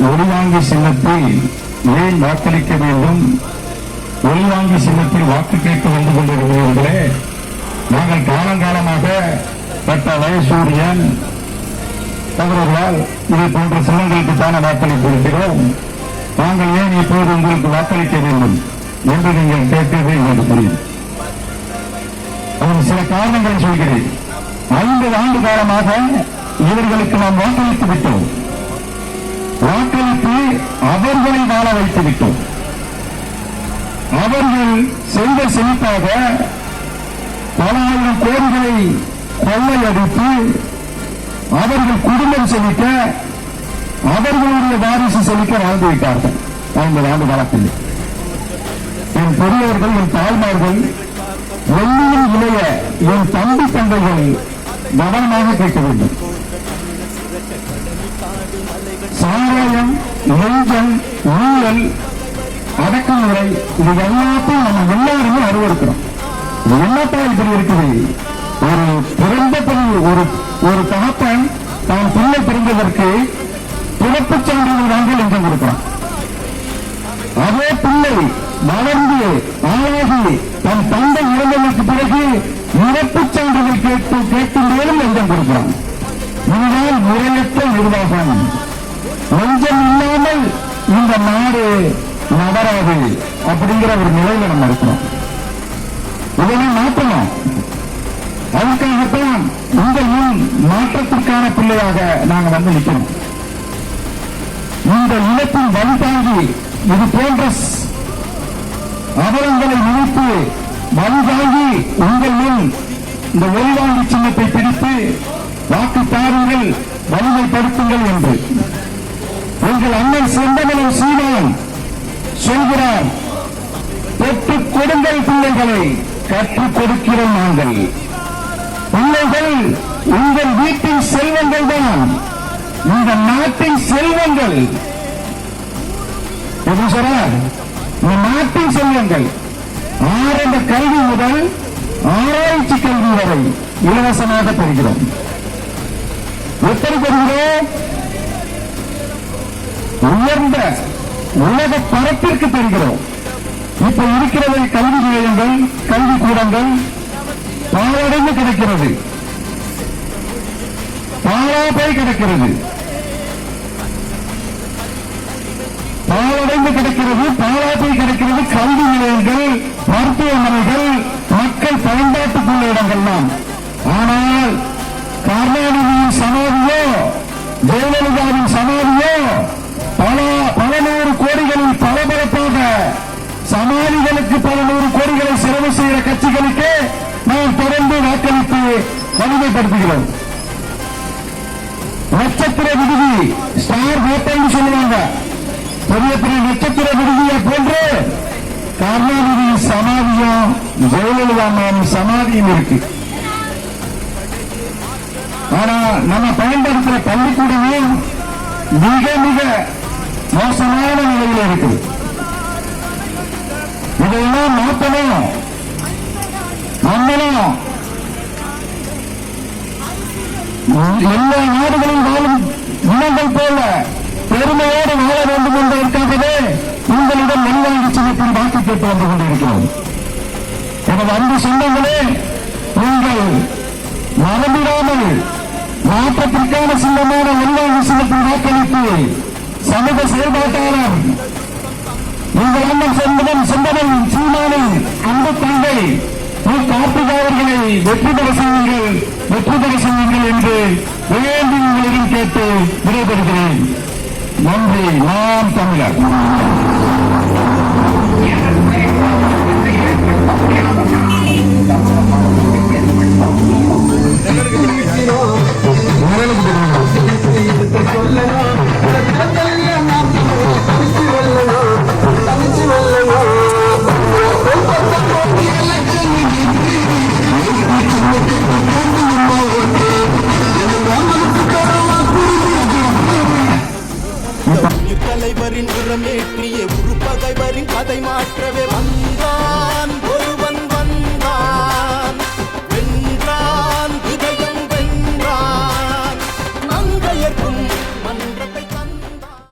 ஒளிவாங்கி சின்னத்தில் ஏன் வாக்களிக்க வேண்டும்? ஒளிவாங்கி சின்னத்தில் வாக்கு கேட்டு வந்து கொண்டிருக்கிறீர்களே, நாங்கள் காலங்காலமாக பட்ட வயசூரியன் அவர்களால் இதை போன்ற சின்னங்களுக்கு தானே வாக்களித்து இருக்கிறோம். நாங்கள் ஏன் இப்போது உங்களுக்கு வாக்களிக்க வேண்டும் என்று நீங்கள் கேட்கவே எனக்கு புரியும். அதன் சில காரணங்களை சொல்கிறேன். 50 ஆண்டு காலமாக இவர்களுக்கு நாம் வாக்களித்து விட்டோம். வாக்களித்து அவர்களை வாழ வைத்து விட்டோம். அவர்கள் செய்த செழிப்பாக பல ஆயிரம் கோடிகளை கொள்ளையடித்து அவர்கள் குடும்பம் செழிக்க, அவர்களுடைய வாரிசு செழிக்க வாழ்ந்து விட்டார்கள் 50 ஆண்டு காலத்தில். என் பெரியவர்கள், என் தாய்மார்கள், வெள்ளியில் இளைய என் தம்பி தந்தைகள் கவனமாக கேட்க வேண்டும். சாராயம், லஞ்சம், ஊழல், அடக்குமுறை, இது எல்லாத்தையும் நம்ம எல்லாருமே அருவருக்கிறோம். என்னத்தான் இப்படி இருக்குது? ஒரு பிறந்த ஒரு தகப்பன் தான் பிள்ளை பிறந்ததற்கு பிறப்புச் சான்றிதழ் வாங்கி லஞ்சம் கொடுக்கிறான். அதே பிள்ளை வளர்ந்து ஆளாகி தன் தந்தை இறந்ததற்கு பிறகு இறப்புச் சான்றிதழ் கேட்கும் மேலும் லஞ்சம் கொடுக்கிறான். இதுதான் முறையற்ற நிர்வாகம். லஞ்சம் இல்லாமல் இந்த நாடு நகராது அப்படிங்கிற ஒரு நிலையில நம்ம இருக்கிறோம். இதெல்லாம் மாற்றணும். அதுக்காகத்தான் உங்கள் முன் மாற்றத்திற்கான பிள்ளையாக நாங்கள் வந்து நிற்கிறோம். இந்த இனத்தின் வழிதாங்கி இது போன்ற அவலங்களை நினைத்து வழிதாங்கி உங்கள் முன் இந்த ஒளிவாங்கி சின்னத்தை பிடித்து வாக்கு தாருங்கள், வலிமைப்படுத்துங்கள் என்று உங்கள் அண்ணன் செந்தமலம் சீமான் சொல்கிறார். பெற்றுக் கொடுங்கள் பிள்ளைகளை, கற்றுக் கொடுக்கிறோம் நாங்கள். பிள்ளைகள் உங்கள் வீட்டின் செல்வங்கள் தான், இந்த நாட்டின் செல்வங்கள். இந்த நாட்டின் செல்வங்கள் ஆரம்ப கல்வி முதல் ஆராய்ச்சி கல்வி வரை இலவசமாக பெறுகிறோம். எப்படி பெறுகிறோம்? உயர்ந்த உலக பரப்பிற்கு பெறுகிறோம். இப்ப இருக்கிறவை கல்வி நிலையங்கள், கல்விக்கூடங்கள் பாலடைந்து கிடக்கிறது, பாலாபை கிடக்கிறது, பாலடைந்து கிடக்கிறது, பாலாபை கிடக்கிறது. கல்வி நிலையங்கள், மருத்துவமனைகள், மக்கள் பயன்பாட்டுக்குள்ள இடங்கள்லாம். ஆனால் கருணாநிதியின் சமாதியோ, ஜெயலலிதாவின் சமாதியோ பல நூறு கோடிகளில் பரபரப்பாக சமாதிகளுக்கு பல நூறு கோடிகளை செலவு செய்கிற கட்சிகளுக்கு நாம் தொடர்ந்து வாக்களித்து வலிமைப்படுத்துகிறோம். நட்சத்திர விடுதி, ஸ்டார் ஹோட்டல் சொல்லுவாங்க, பெரிய பெரிய நட்சத்திர விடுதியை போன்று கருணாநிதியின் சமாதியும் ஜெயலலிதா சமாதியும் இருக்கு. ஆனா நம்ம பயன்படுத்துற பள்ளிக்கூடமும் மிக மிக மோசமான நிலையில் இருக்குது. இதையெல்லாம் மாற்றணும், நம்மளும் எல்லா நாடுகளில் வாழும் இனங்கள் போல பெருமையோடு வாழ வேண்டும் என்பதற்காகவே உங்களிடம் நல்வாங்கி சின்னத்தில் வாக்கு கேட்டு வந்து கொண்டிருக்கிறோம். எனது அன்பு சொந்தங்களே, நீங்கள் மறந்துடாமல் மாற்றத்திற்கான சின்னமான நல்வாங்கி சின்னத்தில் வாக்களித்து சமூக செயல்பாட்டாளர் உங்கள் அண்ணன் செந்தமன் சீமானின் அன்பு தந்தை கார்த்திகா அவர்களை வெற்றி பெற செய்யுங்கள் என்று வேண்டி உங்களிடம் கேட்டு விடைபெறுகிறேன். நன்றி. நாம் தமிழர்.